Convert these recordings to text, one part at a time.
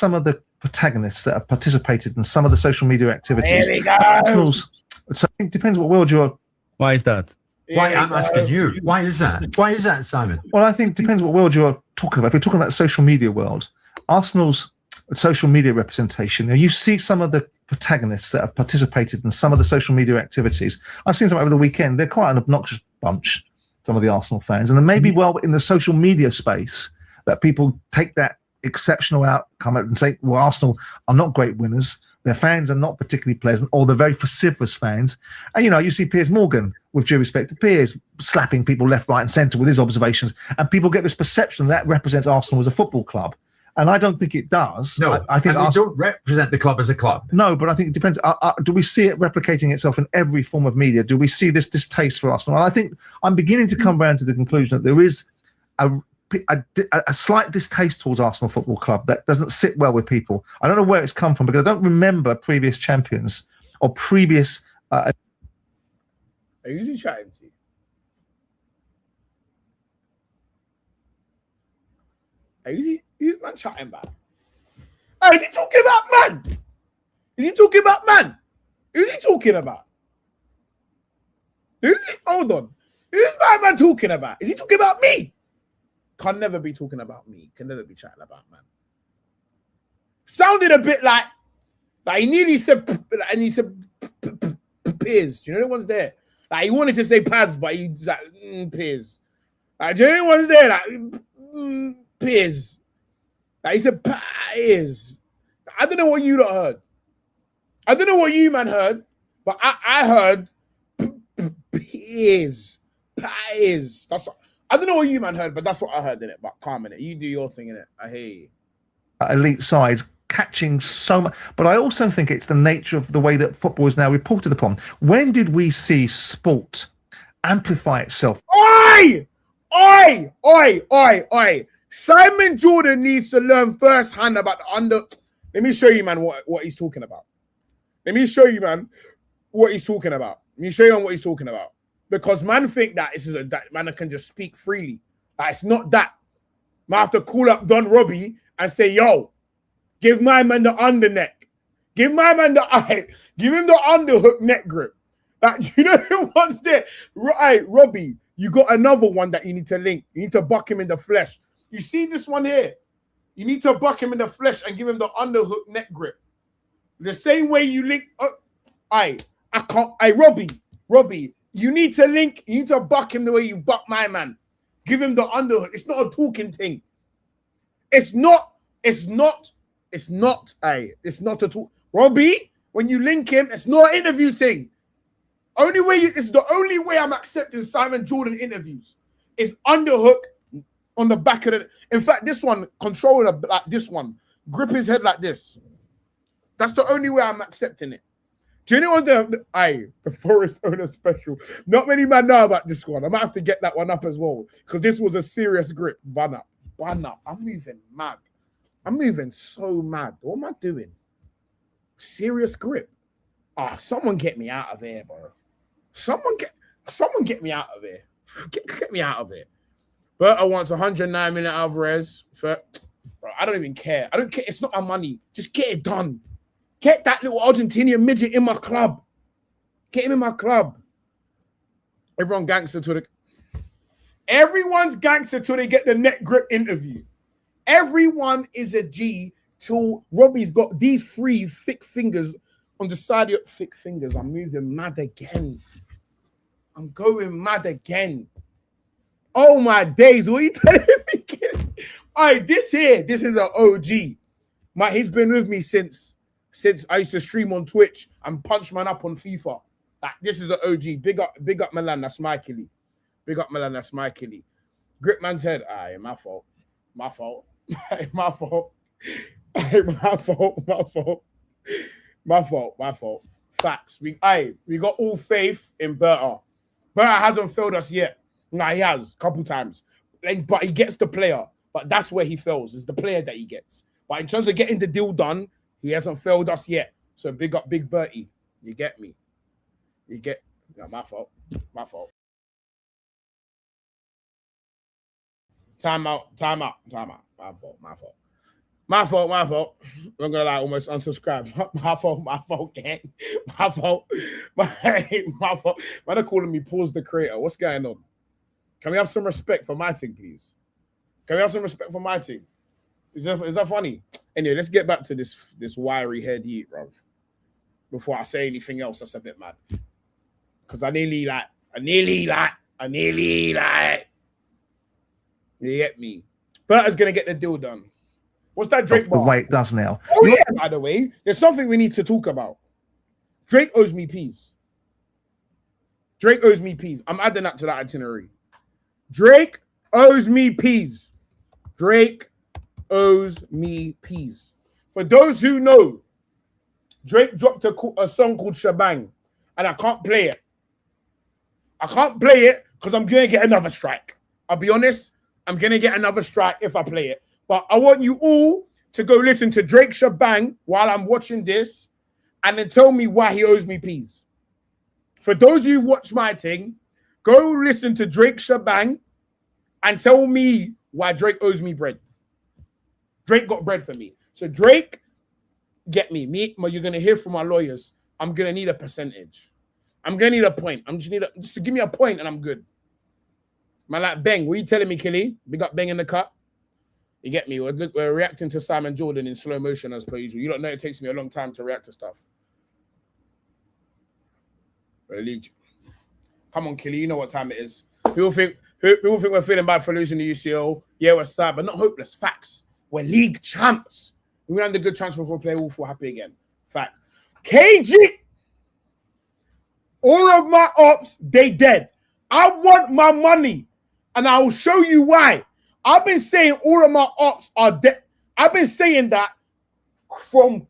some of the protagonists that have participated in some of the social media activities. Here we go. So it depends what world you're. Why is that? Why I'm asking you? Why is that? Why is that, Simon? Well, I think it depends what world you're talking about. If you're talking about the social media world, Arsenal's social media representation, you see some of the protagonists that have participated in some of the social media activities. I've seen some over the weekend. They're quite an obnoxious bunch, some of the Arsenal fans. And then maybe, well, in the social media space, that people take that exceptional outcome and say, well, Arsenal are not great winners. Their fans are not particularly pleasant, or they're very vociferous fans. And, you see Piers Morgan, with due respect to Piers, slapping people left, right and centre with his observations. And people get this perception that represents Arsenal as a football club. And I don't think it does. No, I think they don't represent the club as a club. No, but I think it depends. Do we see it replicating itself in every form of media? Do we see this distaste for Arsenal? And I think I'm beginning to come around to the conclusion that there is a slight distaste towards Arsenal Football Club that doesn't sit well with people. I don't know where it's come from, because I don't remember previous champions or previous. Who's he chatting to? Who's man chatting about? Oh, is he talking about man? Is he talking about man? Who's he talking about? Hold on. Who's my man talking about? Is he talking about me? Can never be talking about me. Can never be chatting about man. Sounded a bit like he nearly said, and he said Piers. Do you know the one's there? Like he wanted to say pads, but he's like Piers. Like, do you know the one's there? Like Piers. Like he said Piers. I don't know what you lot heard. I don't know what you man heard, but I heard Piers. Piers. That's what, I don't know what you man heard, but that's what I heard in it. But calm in it. You do your thing in it. I hear you. Elite sides catching so much, but I also think it's the nature of the way that football is now reported upon. When did we see sport amplify itself? Oi! Oi! Oi! Oi! Oi! Simon Jordan needs to learn firsthand about the under. Let me show you, man, what he's talking about. Let me show you, man, what he's talking about. Let me show you what he's talking about. Because man think that this is that man can just speak freely. Like, it's not that. Man have to call up Don Robbie and say, yo, give my man the under neck. Give my man the give him the underhook neck grip. Like, you know the ones there? Right, Robbie, you got another one that you need to link. You need to buck him in the flesh. You see this one here? You need to buck him in the flesh and give him the underhook neck grip. The same way you link. I can't. Robbie, you need to link. You need to buck him the way you buck my man. Give him the underhook. It's not a talking thing. It's not a talk. Robbie, when you link him, it's not an interview thing. It's the only way I'm accepting Simon Jordan interviews is underhook on the back of the. In fact, this one, control it like this one. Grip his head like this. That's the only way I'm accepting it. Do you know what the Forest Owner Special? Not many men know about this one. I might have to get that one up as well, because this was a serious grip. Bun up. I'm moving mad. I'm moving so mad. What am I doing? Serious grip. Someone get me out of here, bro. Someone get me out of here. Get me out of here. Berta wants 109 million Alvarez. Bro, I don't even care. I don't care. It's not our money. Just get it done. Get that little Argentinian midget in my club. Get him in my club. Everyone's gangster till they get the neck grip interview. Everyone is a G till Robbie's got these three thick fingers on the side of your thick fingers. I'm moving mad again. I'm going mad again. Oh my days, what are you telling me? All right, this is an OG. He's been with me since I used to stream on Twitch and punch man up on FIFA. Like, this is an OG. Big up Milan, that's my killie. Big up Milan, that's my killie. Grip man's head. My fault. My fault. My fault. My fault. Facts. We got all faith in Berta. Berta hasn't failed us yet. Nah, he has a couple times. But he gets the player. But that's where he fails, is the player that he gets. But in terms of getting the deal done, he hasn't failed us yet. So big up Big Bertie. You get me? My fault. Time out. My fault. I'm gonna lie, almost unsubscribed. My fault, gang. My fault. My fault. Man, they're calling me Pause the Creator. What's going on? Can we have some respect for my team, please? Can we have some respect for my team? Is that funny? Anyway, let's get back to this wiry head yeet, bro. Before I say anything else, that's a bit mad. Because I nearly you get me. Berta's gonna get the deal done. What's that Drake bar? The way it does now. Oh yeah, by the way, there's something we need to talk about. Drake owes me peas. Drake owes me peas. I'm adding that to that itinerary. Drake owes me peas. Drake owes me peas. For those who know, Drake dropped a song called Shebang, and I can't play it. I can't play it because I'm going to get another strike. I'll be honest, I'm going to get another strike if I play it. But I want you all to go listen to Drake Shebang while I'm watching this and then tell me why he owes me peas. For those who've watched my thing, go listen to Drake Shebang and tell me why Drake owes me bread. Drake got bread for me. So Drake, get me. You're going to hear from my lawyers. I'm going to need a percentage. I'm going to need a point. Just to give me a point and I'm good. Man, like Beng, what are you telling me, Killy? Big up Beng in the cut. You get me? We're reacting to Simon Jordan in slow motion as per usual. You don't know it takes me a long time to react to stuff. Come on, Killy. You know what time it is. People think we're feeling bad for losing the UCL. Yeah, we're sad, but not hopeless. Facts. We're league champs. We ran the good transfer for play all for happy again. Fact. KG. All of my ops, they dead. I want my money. And I will show you why. I've been saying all of my ops are dead. I've been saying that from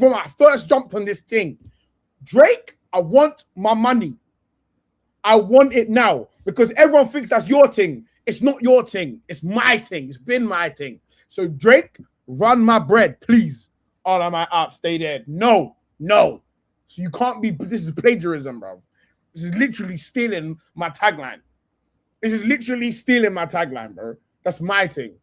I first jumped on this thing. Drake, I want my money. I want it now. Because everyone thinks that's your thing. It's not your thing. It's my thing. It's been my thing. So Drake, run my bread, please. All of my ops, stay there. No. So you can't be, this is plagiarism, bro. This is literally stealing my tagline. Bro. That's my thing.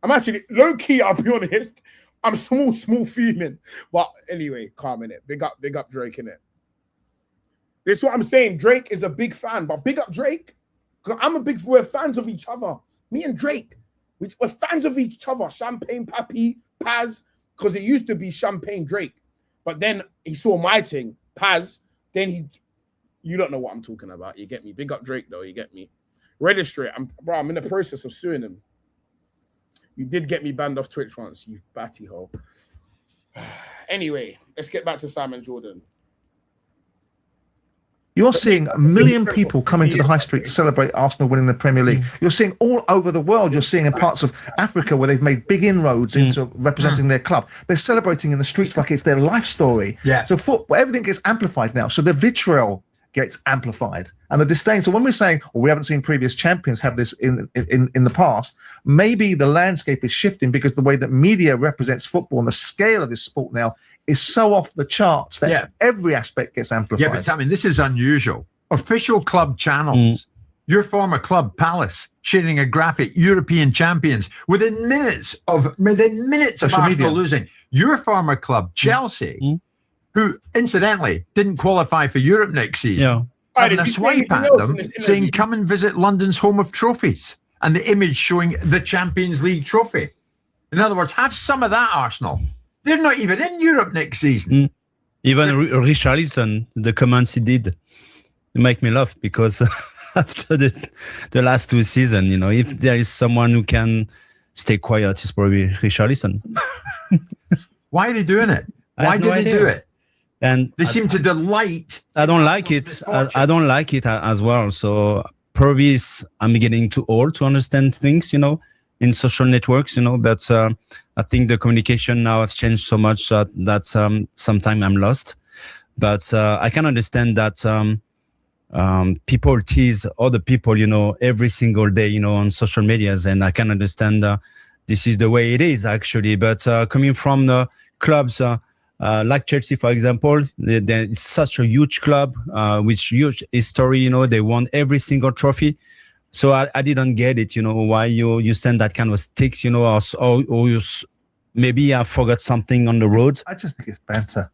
I'm actually, low-key, I'll be honest, I'm small fuming. But anyway, calm in it. Big up Drake in it. This is what I'm saying. Drake is a big fan, but big up Drake. Because we're fans of each other. Me and Drake. We're fans of each other. Champagne Pappy, Paz, because it used to be Champagne Drake. But then he saw my thing, Paz. Then you don't know what I'm talking about. You get me? Big up Drake, though. You get me? Register it. I'm in the process of suing him. You did get me banned off Twitch once, you batty hole. Anyway, let's get back to Simon Jordan. You're seeing 1 million people coming to the high street to celebrate Arsenal winning the Premier League. You're seeing all over the world. You're seeing in parts of Africa where they've made big inroads into representing their club. They're celebrating in the streets like it's their life story. Yeah. So everything gets amplified now. So the vitriol gets amplified and the disdain. So when we're saying, well, we haven't seen previous champions have this in the past, maybe the landscape is shifting because the way that media represents football and the scale of this sport now is so off the charts that every aspect gets amplified. Yeah, but I mean, this is unusual. Official club channels, your former club, Palace, sharing a graphic, European champions, within minutes of Arsenal losing. Your former club, Chelsea, who, incidentally, didn't qualify for Europe next season, having a swipe at them, saying, come and visit London's home of trophies, and the image showing the Champions League trophy. In other words, have some of that, Arsenal. They're not even in Europe next season. Even Richarlison, the comments he did make me laugh because after the last 2 seasons, if there is someone who can stay quiet, it's probably Richarlison. Why are they doing it? Why do they do it? And they seem to delight. I don't like it. I don't like it as well. So probably I'm getting too old to understand things, in social networks, but I think the communication now has changed so much that sometimes I'm lost. But I can understand that people tease other people, every single day, on social medias, and I can understand this is the way it is actually. But coming from the clubs like Chelsea, for example, it's such a huge club with huge history. They won every single trophy. So I didn't get it, why you send that kind of sticks, or you maybe I forgot something on the road. I just think it's banter.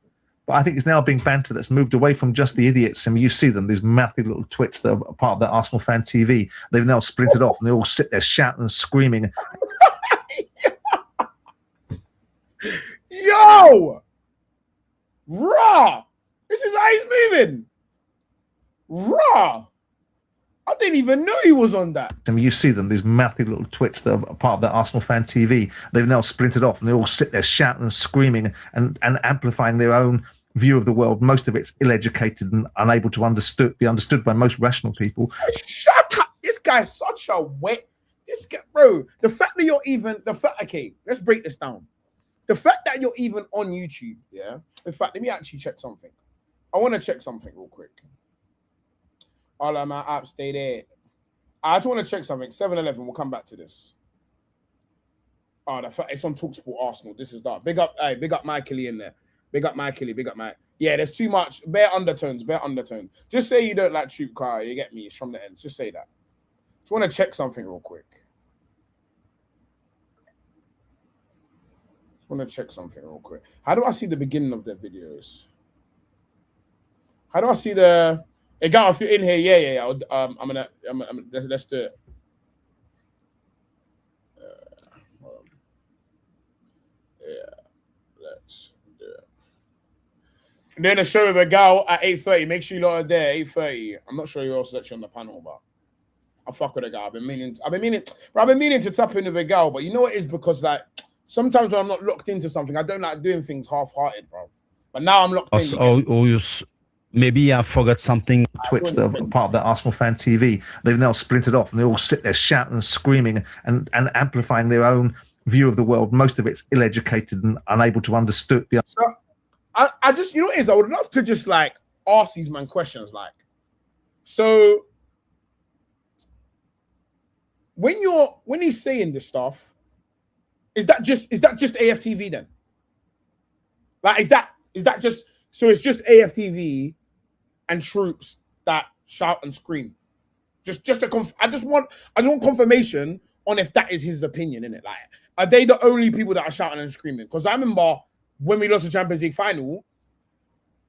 But I think it's now being banter that's moved away from just the idiots. I mean, you see them, these mouthy little twits that are part of that Arsenal fan TV. They've now splintered off and they all sit there shouting and screaming. Yo! Raw! This is how he's moving. Raw! I didn't even know he was on that. I mean, you see them, these mouthy little twits that are part of that Arsenal fan TV. They've now splintered off and they all sit there shouting and screaming and amplifying their own view of the world. Most of it's ill-educated and unable to be understood by most rational people. Shut up! This guy's such a wet. This guy, bro. The fact that you're even okay, let's break this down. The fact that you're even on YouTube, yeah. In fact, let me actually check something. I want to check something real quick. All of my apps stay there. I just want to check something. 7-Eleven. We'll come back to this. Oh, the fact it's on TalkSport Arsenal. This is that. Big up, hey, big up Michael in there. Big up Michael, big up Mike. Yeah, there's too much. Bare undertones. Just say you don't like Troop Car. You get me? It's from the end. Just say that. Just want to check something real quick. How do I see the beginning of their videos? How do I see the? Hey, guy, if you're in here, yeah. Let's do it. Let's do it. And then a show with a gal at 8:30. Make sure you lot are there. 8:30. I'm not sure who else is actually on the panel, but I fuck with a gal. I've been meaning to tap in with a gal, but you know what it is, because like sometimes when I'm not locked into something, I don't like doing things half-hearted, bro. But now I'm locked in. Maybe I forgot something. Twits that are part of that Arsenal fan TV. They've now splintered off and they all sit there shouting and screaming and amplifying their own view of the world. Most of it's ill-educated and unable to understand. So I just, you know what it is? I would love to just like ask these man questions like, so when he's saying this stuff, is that just AFTV then? Like, is that just, so it's just AFTV and Troopz that shout and scream? I just want confirmation on if that is his opinion, innit? Like, are they the only people that are shouting and screaming? Because I remember when we lost the Champions League final,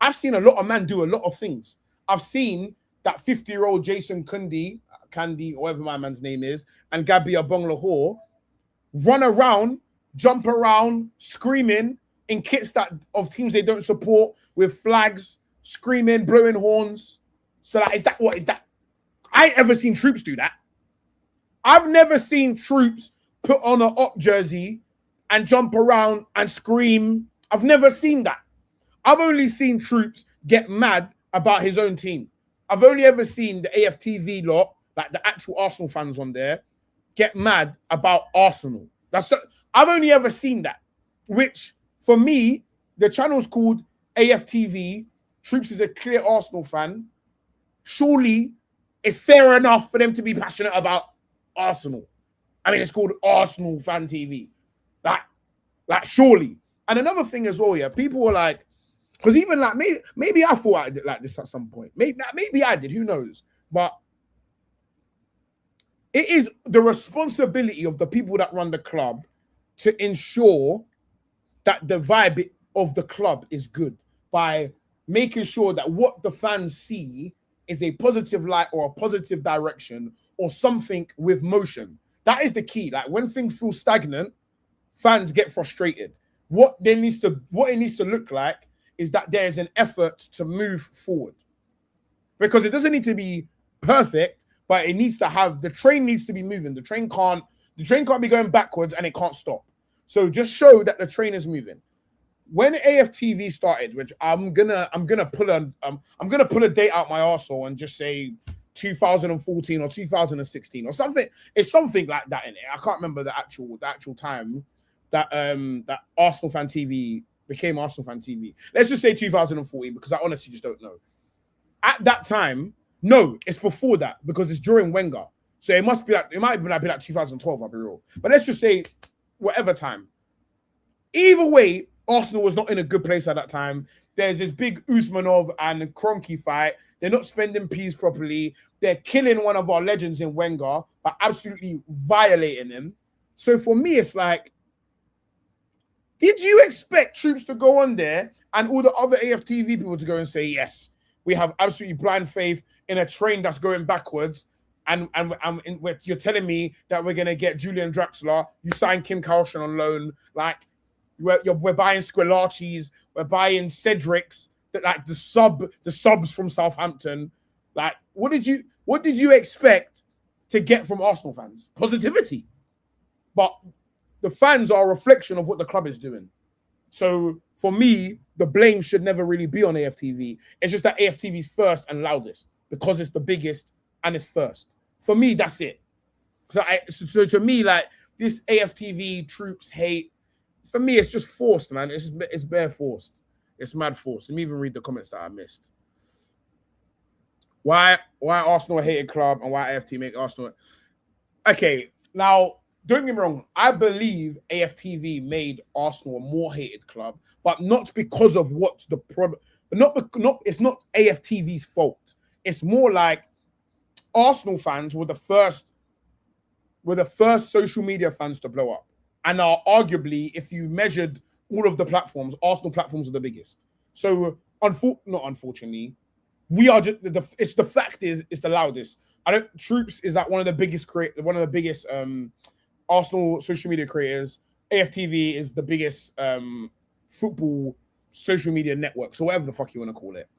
I've seen a lot of men do a lot of things. I've seen that 50-year-old Jason Candy, whatever my man's name is, and Gabia Bong Lahore run around, jump around, screaming in kits of teams they don't support, with flags, screaming, blowing horns. So that is that? I ain't ever seen Troopz do that. I've never seen Troopz put on an op jersey and jump around and scream. I've never seen that. I've only seen Troopz get mad about his own team. I've only ever seen the AFTV lot, like the actual Arsenal fans on there, get mad about Arsenal. I've only ever seen that, which for me, the channel's called AFTV. Troopz is a clear Arsenal fan. Surely it's fair enough for them to be passionate about Arsenal. I mean, it's called Arsenal Fan TV. Like surely. And another thing as well, yeah, people were like, because even like maybe I thought I did like this at some point. Maybe I did, who knows? But it is the responsibility of the people that run the club to ensure that the vibe of the club is good by making sure that what the fans see is a positive light or a positive direction or something with motion. That is the key. Like when things feel stagnant, fans get frustrated. What it needs to look like is that there is an effort to move forward. Because it doesn't need to be perfect, but it needs to have, the train needs to be moving. The train can't be going backwards and it can't stop. So just show that the train is moving. When AFTV started, which I'm gonna pull a date out my arsehole and just say 2014 or 2016 or something. It's something like that in it. I can't remember the actual time that that Arsenal Fan TV became Arsenal Fan TV. Let's just say 2014 because I honestly just don't know. At that time, no, it's before that because it's during Wenger. So it must be like, it might be like 2012, I'll be real. But let's just say whatever time. Either way, Arsenal was not in a good place at that time. There's this big Usmanov and Kroenke fight. They're not spending peas properly. They're killing one of our legends in Wenger by absolutely violating him. So for me, it's like, Did you expect Troopz to go on there and all the other AFTV people to go and say, yes, we have absolutely blind faith in a train that's going backwards, and you're telling me that we're going to get Julian Draxler, you signed Kim Kardashian on loan, like we're buying Squillaci's, we're buying Cedric's, like the subs from Southampton. Like, what did you expect to get from Arsenal fans? Positivity. But the fans are a reflection of what the club is doing. So for me, the blame should never really be on AFTV. It's just that AFTV is first and loudest because it's the biggest and it's first. For me, that's it. So to me, like, this AFTV Troopz hate, for me, it's just forced, man. It's bare forced. It's mad forced. Let me even read the comments that I missed. Why Arsenal a hated club and why AFTV make Arsenal? Okay, now don't get me wrong. I believe AFTV made Arsenal a more hated club, but not because of what's the problem. It's not AFTV's fault. It's more like Arsenal fans were the first social media fans to blow up, and are arguably, if you measured all of the platforms, Arsenal platforms are the biggest. So not unfortunately, we are just it's the fact is it's the loudest. Troopz is like one of the biggest Arsenal social media creators. AFTV is the biggest football social media network. So whatever the fuck you want to call it.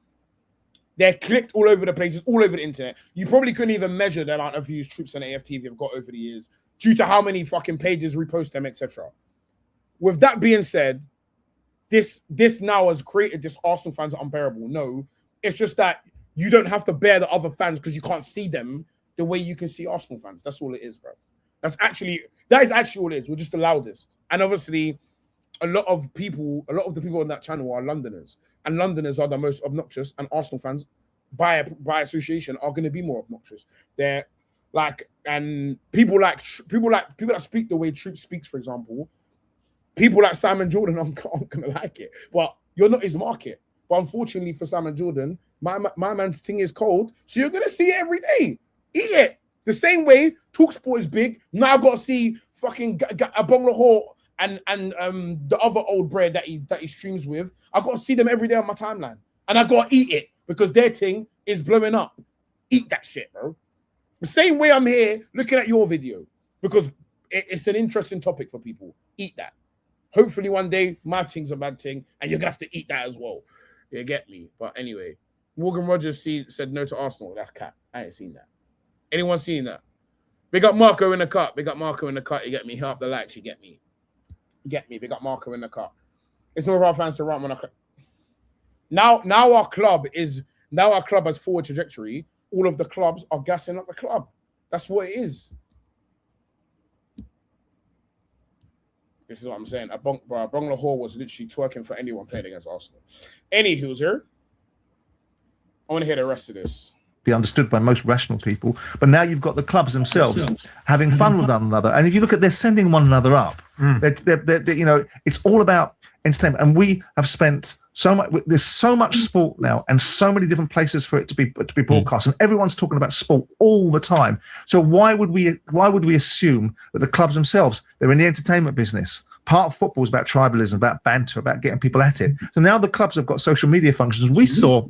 They're clicked all over the places, all over the internet. You probably couldn't even measure the amount of views Troopz and AFTV have got over the years due to how many fucking pages repost them, etc. With that being said, this now has created this Arsenal fans are unbearable. No, it's just that you don't have to bear the other fans because you can't see them the way you can see Arsenal fans. That's all it is, bro. That is actually all it is. We're just the loudest. And obviously, a lot of the people on that channel are Londoners. And Londoners are the most obnoxious, and Arsenal fans, by association, are going to be more obnoxious. They're like, and people that speak the way Troopz speaks, for example, people like Simon Jordan aren't going to like it. But you're not his market. But unfortunately for Simon Jordan, my man's thing is cold, so you're going to see it every day. Eat it. The same way TalkSport is big. Now I've got to see fucking Abong Lahore and the other old bread that he streams with. I've got to see them every day on my timeline. And I've got to eat it because their thing is blowing up. Eat that shit, bro. The same way I'm here looking at your video because it's an interesting topic for people. Eat that. Hopefully one day my thing's a bad thing and you're going to have to eat that as well. You get me? But anyway, Morgan Rogers said no to Arsenal. That's cat. I ain't seen that. Anyone seen that? Big up Marco in the cut. Big up Marco in the cut. You get me? Hit up the likes. You get me? You get me? Big up Marco in the cut. It's not for our fans to run on a now our club has forward trajectory. All of the clubs are gassing up the club. That's what it is. This is what I'm saying. Abong Lahore was literally twerking for anyone playing against Arsenal. Anywho, sir, I want to hear the rest of this. Be understood by most rational people, but now you've got the clubs themselves having fun with one another, and if you look at, they're sending one another up. They're, it's all about entertainment, and we have spent so much. There's so much sport now, and so many different places for it to be broadcast, and everyone's talking about sport all the time. So why would we assume that the clubs themselves, they're in the entertainment business? Part of football is about tribalism, about banter, about getting people at it. So now the clubs have got social media functions. We saw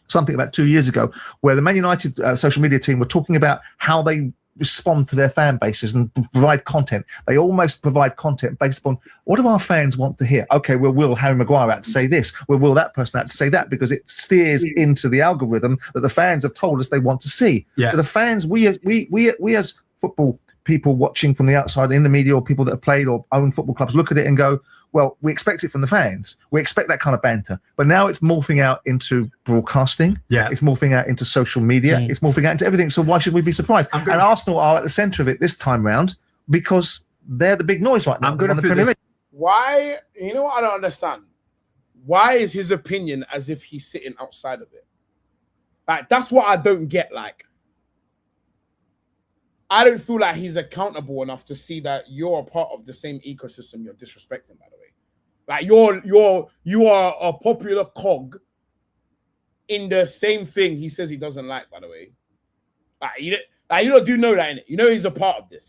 something about 2 years ago where the Man United social media team were talking about how they respond to their fan bases and provide content. They almost provide content based upon what do our fans want to hear? Okay, we'll will Harry Maguire out to say this, we'll will that person out to say that, because it steers into the algorithm that the fans have told us they want to see. Yeah. So the fans, we as football people watching from the outside in the media, or people that have played or own football clubs, look at it and go, well, we expect it from the fans. We expect that kind of banter. But now it's morphing out into broadcasting. Yeah. It's morphing out into social media. It's morphing out into everything. So why should we be surprised? And Arsenal are at the centre of it this time round because they're the big noise right now. I'm going to put this. Why? You know what I don't understand? Why is his opinion as if he's sitting outside of it? Like, that's what I don't get. Like, I don't feel like he's accountable enough to see that you're a part of the same ecosystem you're disrespecting, by the way. Like, you are a popular cog in the same thing he says he doesn't like, by the way. Like, you don't do know that, innit? You know he's a part of this.